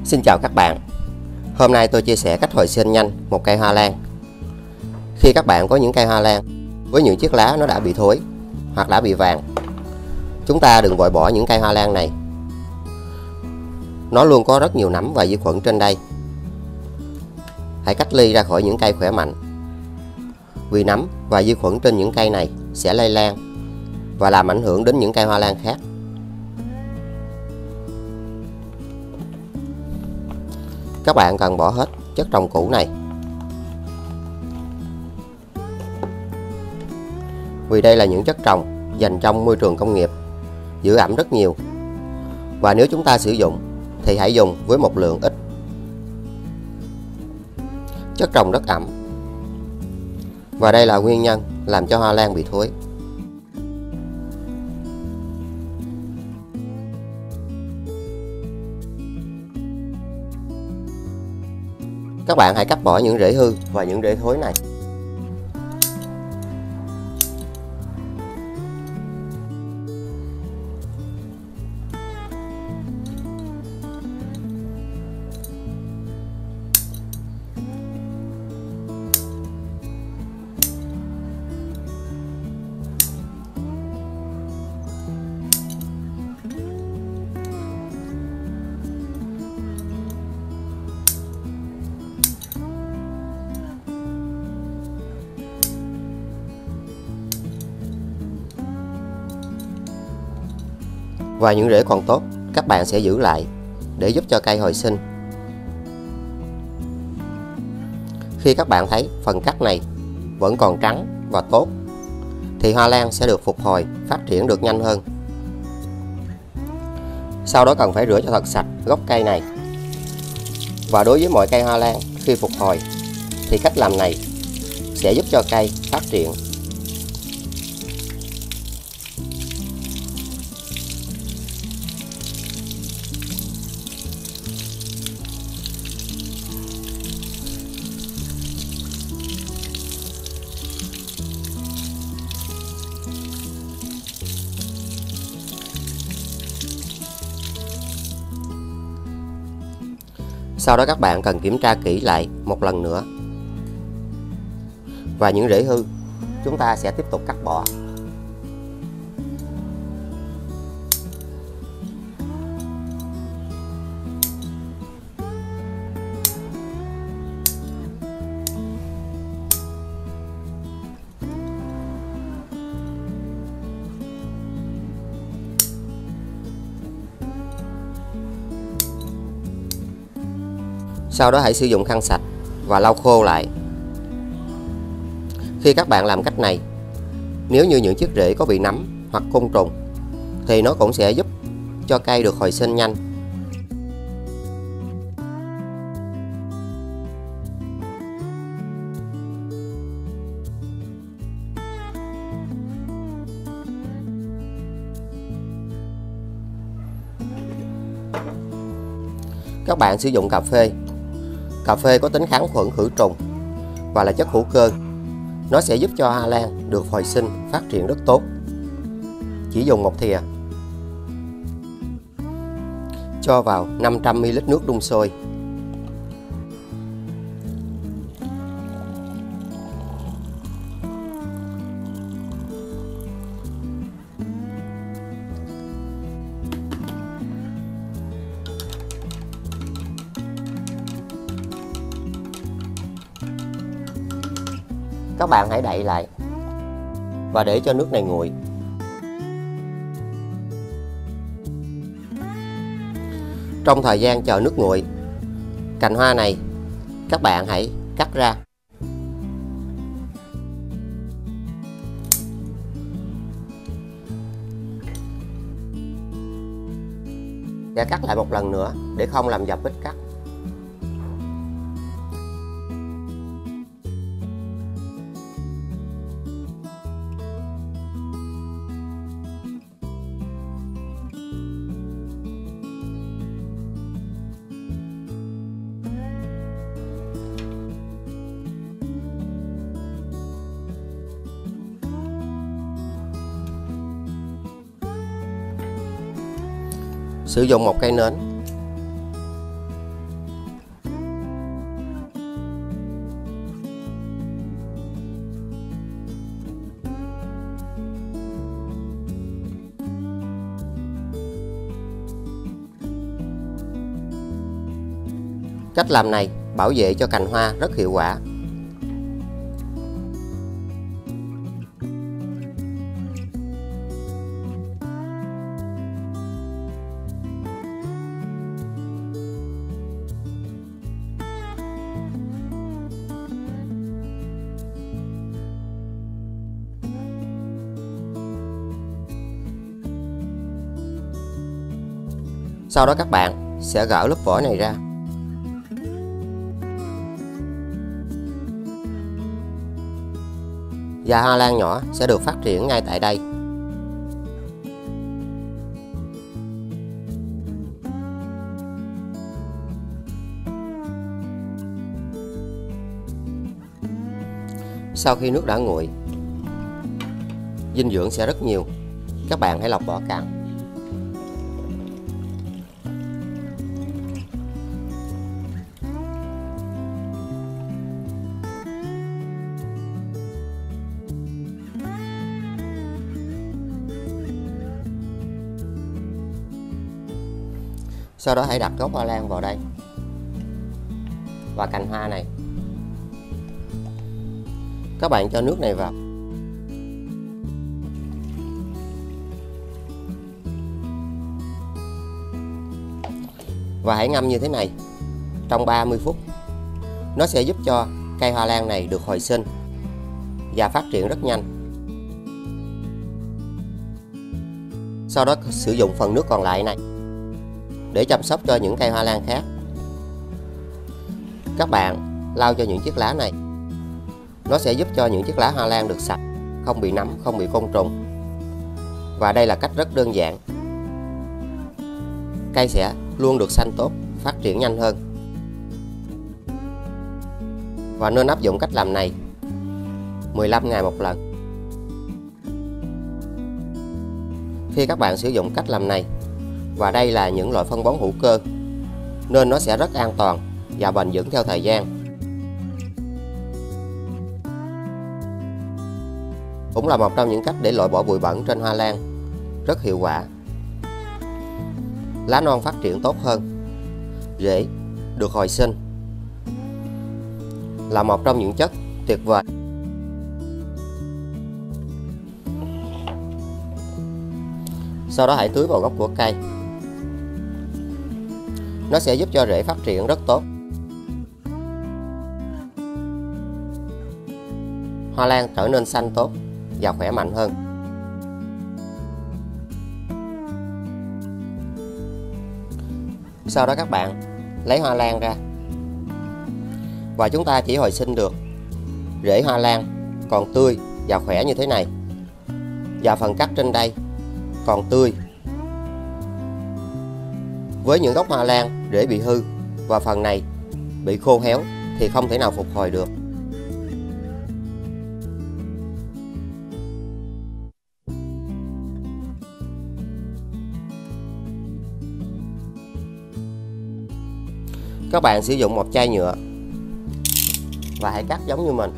Xin chào các bạn. Hôm nay tôi chia sẻ cách hồi sinh nhanh một cây hoa lan. Khi các bạn có những cây hoa lan với những chiếc lá nó đã bị thối hoặc đã bị vàng, chúng ta đừng vội bỏ những cây hoa lan này. Nó luôn có rất nhiều nấm và vi khuẩn trên đây. Hãy cách ly ra khỏi những cây khỏe mạnh, vì nấm và vi khuẩn trên những cây này sẽ lây lan và làm ảnh hưởng đến những cây hoa lan khác. Các bạn cần bỏ hết chất trồng cũ này, vì đây là những chất trồng dành trong môi trường công nghiệp, giữ ẩm rất nhiều, và nếu chúng ta sử dụng thì hãy dùng với một lượng ít. Chất trồng rất ẩm, và đây là nguyên nhân làm cho hoa lan bị thối. Các bạn hãy cắt bỏ những rễ hư và những rễ thối này. Và những rễ còn tốt các bạn sẽ giữ lại để giúp cho cây hồi sinh. Khi các bạn thấy phần cắt này vẫn còn trắng và tốt thì hoa lan sẽ được phục hồi, phát triển được nhanh hơn. Sau đó cần phải rửa cho thật sạch gốc cây này. Và đối với mọi cây hoa lan khi phục hồi thì cách làm này sẽ giúp cho cây phát triển. Sau đó các bạn cần kiểm tra kỹ lại một lần nữa. Và những rễ hư chúng ta sẽ tiếp tục cắt bỏ. Sau đó hãy sử dụng khăn sạch và lau khô lại. Khi các bạn làm cách này, nếu như những chiếc rễ có bị nấm hoặc côn trùng thì nó cũng sẽ giúp cho cây được hồi sinh nhanh. Các bạn sử dụng cà phê. Cà phê có tính kháng khuẩn khử trùng và là chất hữu cơ. Nó sẽ giúp cho hoa lan được hồi sinh, phát triển rất tốt. Chỉ dùng một thìa. Cho vào 500 ml nước đun sôi. Các bạn hãy đậy lại và để cho nước này nguội. Trong thời gian chờ nước nguội, cành hoa này các bạn hãy cắt ra. Sẽ cắt lại một lần nữa để không làm dập vết cắt. Sử dụng một cây nến Cách làm này bảo vệ cho cành hoa rất hiệu quả. Sau đó các bạn sẽ gỡ lớp vỏ này ra. Và hoa lan nhỏ sẽ được phát triển ngay tại đây. Sau khi nước đã nguội, dinh dưỡng sẽ rất nhiều. Các bạn hãy lọc vỏ cạn. Sau đó hãy đặt gốc hoa lan vào đây và cành hoa này. Các bạn cho nước này vào. Và hãy ngâm như thế này trong 30 phút. Nó sẽ giúp cho cây hoa lan này được hồi sinh và phát triển rất nhanh. Sau đó sử dụng phần nước còn lại này để chăm sóc cho những cây hoa lan khác. Các bạn lau cho những chiếc lá này. Nó sẽ giúp cho những chiếc lá hoa lan được sạch, không bị nấm, không bị côn trùng. Và đây là cách rất đơn giản. Cây sẽ luôn được xanh tốt, phát triển nhanh hơn. Và nên áp dụng cách làm này 15 ngày một lần. Khi các bạn sử dụng cách làm này, và đây là những loại phân bón hữu cơ, nên nó sẽ rất an toàn và bền vững theo thời gian. Cũng là một trong những cách để loại bỏ bụi bẩn trên hoa lan, rất hiệu quả. Lá non phát triển tốt hơn, rễ được hồi sinh, là một trong những chất tuyệt vời. Sau đó hãy tưới vào gốc của cây. Nó sẽ giúp cho rễ phát triển rất tốt. Hoa lan trở nên xanh tốt và khỏe mạnh hơn. Sau đó các bạn lấy hoa lan ra. Và chúng ta chỉ hồi sinh được rễ hoa lan còn tươi và khỏe như thế này. Và phần cắt trên đây còn tươi. Với những gốc hoa lan rễ bị hư và phần này bị khô héo thì không thể nào phục hồi được. Các bạn sử dụng một chai nhựa và hãy cắt giống như mình.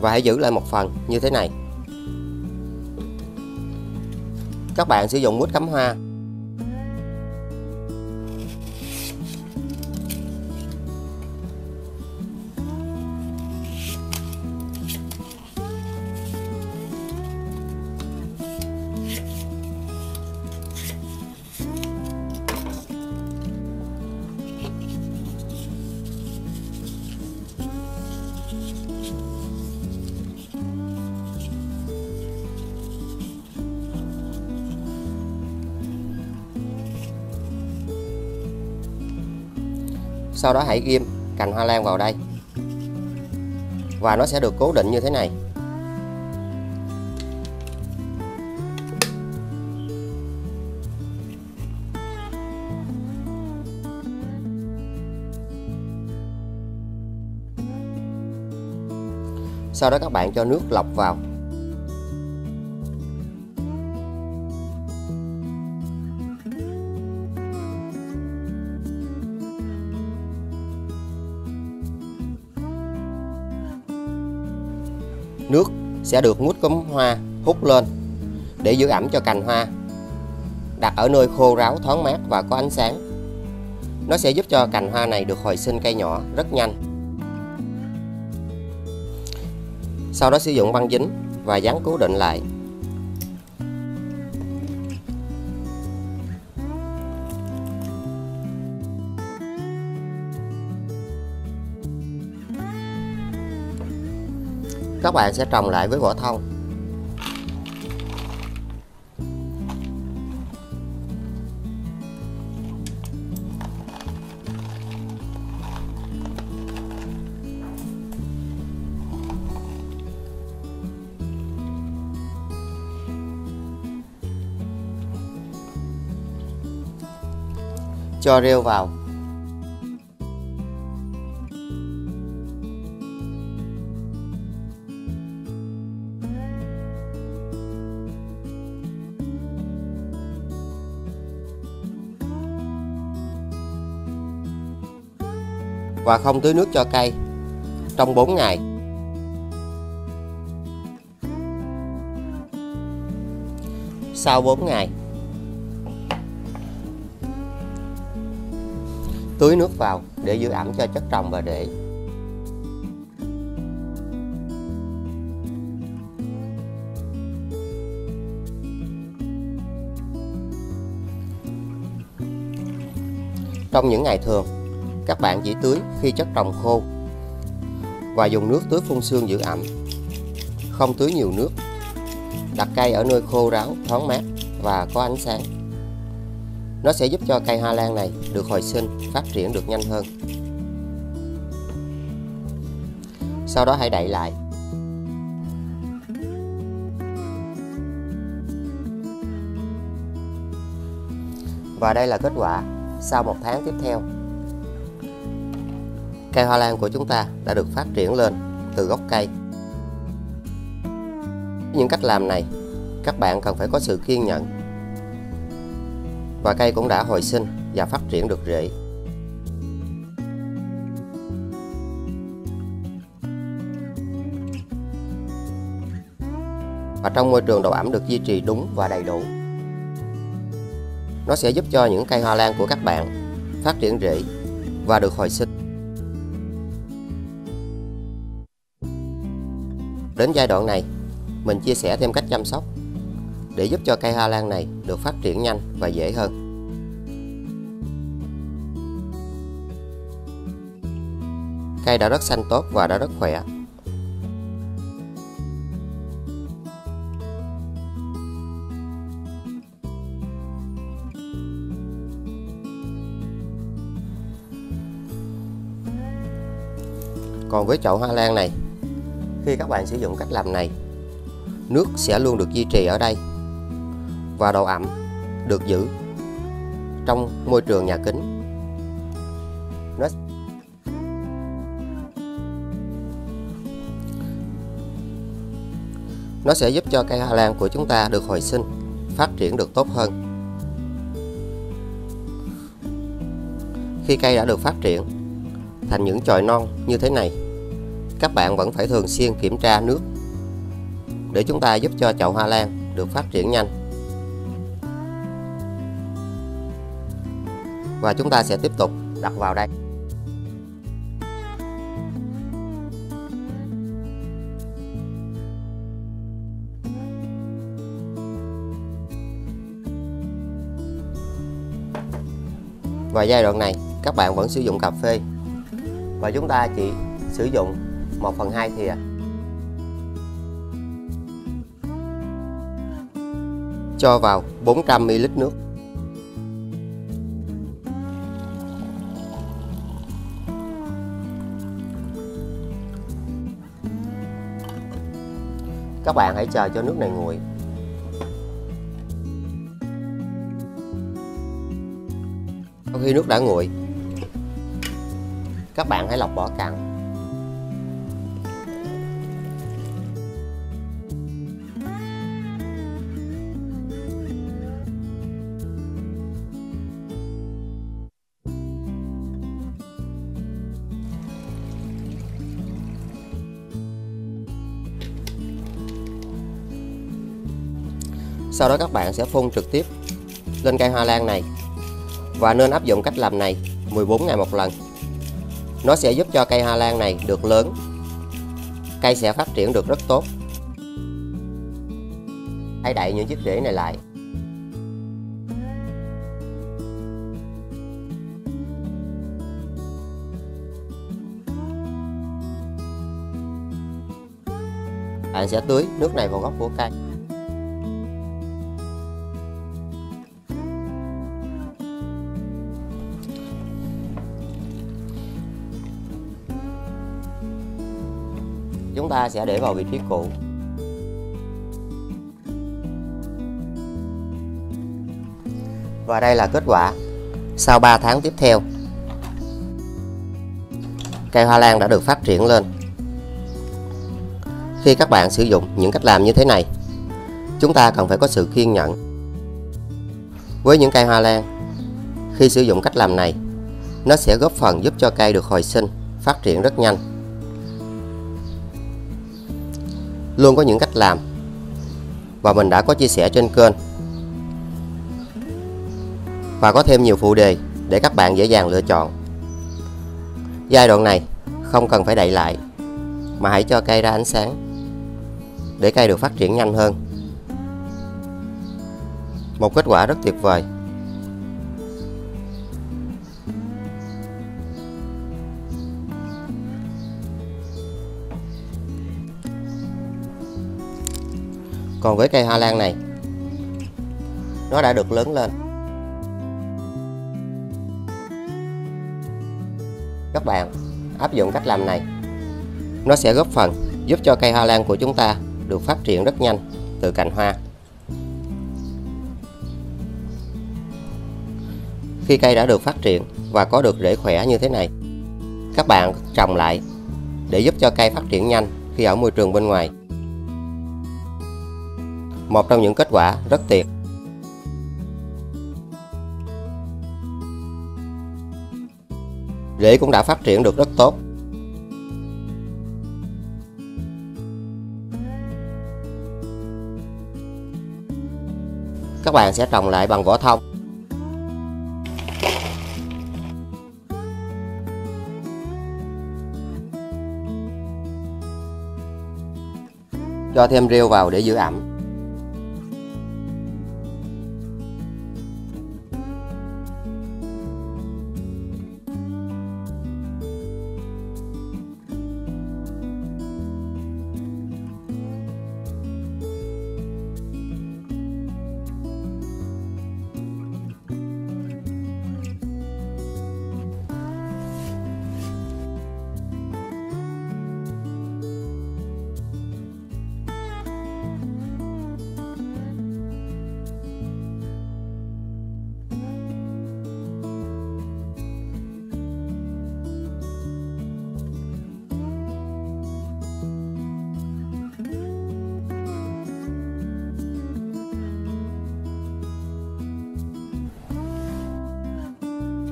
Và hãy giữ lại một phần như thế này. Các bạn sử dụng mút cắm hoa. Sau đó hãy ghim cành hoa lan vào đây và nó sẽ được cố định như thế này. Sau đó các bạn cho nước lọc vào. Nước sẽ được mút cúm hoa hút lên để giữ ẩm cho cành hoa. Đặt ở nơi khô ráo, thoáng mát và có ánh sáng. Nó sẽ giúp cho cành hoa này được hồi sinh cây nhỏ rất nhanh. Sau đó sử dụng băng dính và dán cố định lại. Các bạn sẽ trồng lại với vỏ thông. Cho rêu vào. Và không tưới nước cho cây trong 4 ngày. Sau 4 ngày, tưới nước vào để giữ ẩm cho chất trồng và rễ. Trong những ngày thường, các bạn chỉ tưới khi chất trồng khô và dùng nước tưới phun sương giữ ẩm, không tưới nhiều nước. Đặt cây ở nơi khô ráo, thoáng mát và có ánh sáng. Nó sẽ giúp cho cây hoa lan này được hồi sinh, phát triển được nhanh hơn. Sau đó hãy đậy lại. Và đây là kết quả sau 1 tháng tiếp theo. Cây hoa lan của chúng ta đã được phát triển lên từ gốc cây. Những cách làm này, các bạn cần phải có sự kiên nhẫn. Và cây cũng đã hồi sinh và phát triển được rễ. Và trong môi trường độ ẩm được duy trì đúng và đầy đủ. Nó sẽ giúp cho những cây hoa lan của các bạn phát triển rễ và được hồi sinh. Đến giai đoạn này, mình chia sẻ thêm cách chăm sóc để giúp cho cây hoa lan này được phát triển nhanh và dễ hơn. Cây đã rất xanh tốt và đã rất khỏe. Còn với chậu hoa lan này, khi các bạn sử dụng cách làm này, nước sẽ luôn được duy trì ở đây và độ ẩm được giữ trong môi trường nhà kính. Nó sẽ giúp cho cây hoa lan của chúng ta được hồi sinh, phát triển được tốt hơn. Khi cây đã được phát triển thành những chồi non như thế này, các bạn vẫn phải thường xuyên kiểm tra nước để chúng ta giúp cho chậu hoa lan được phát triển nhanh. Và chúng ta sẽ tiếp tục đặt vào đây. Và giai đoạn này các bạn vẫn sử dụng cà phê và chúng ta chỉ sử dụng 1/2 thìa. Cho vào 400 ml nước. Các bạn hãy chờ cho nước này nguội. Sau khi nước đã nguội, các bạn hãy lọc vỏ cặn. Sau đó các bạn sẽ phun trực tiếp lên cây hoa lan này, và nên áp dụng cách làm này 14 ngày một lần. Nó sẽ giúp cho cây hoa lan này được lớn, cây sẽ phát triển được rất tốt. Hãy đậy những chiếc rễ này lại. Bạn sẽ tưới nước này vào gốc của cây. Chúng ta sẽ để vào vị trí cũ. Và đây là kết quả sau 3 tháng tiếp theo. Cây hoa lan đã được phát triển lên. Khi các bạn sử dụng những cách làm như thế này, chúng ta cần phải có sự kiên nhẫn. Với những cây hoa lan, khi sử dụng cách làm này, nó sẽ góp phần giúp cho cây được hồi sinh, phát triển rất nhanh. Luôn có những cách làm và mình đã có chia sẻ trên kênh, và có thêm nhiều phụ đề để các bạn dễ dàng lựa chọn. Giai đoạn này không cần phải đậy lại, mà hãy cho cây ra ánh sáng để cây được phát triển nhanh hơn. Một kết quả rất tuyệt vời. Còn với cây hoa lan này, nó đã được lớn lên. Các bạn áp dụng cách làm này, nó sẽ góp phần giúp cho cây hoa lan của chúng ta được phát triển rất nhanh từ cành hoa. Khi cây đã được phát triển và có được rễ khỏe như thế này, các bạn trồng lại để giúp cho cây phát triển nhanh khi ở môi trường bên ngoài. Một trong những kết quả rất tuyệt. Rễ cũng đã phát triển được rất tốt. Các bạn sẽ trồng lại bằng vỏ thông. Cho thêm rêu vào để giữ ẩm.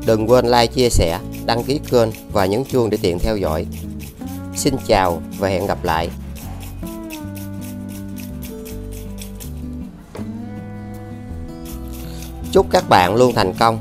Đừng quên like, chia sẻ, đăng ký kênh và nhấn chuông để tiện theo dõi. Xin chào và hẹn gặp lại. Chúc các bạn luôn thành công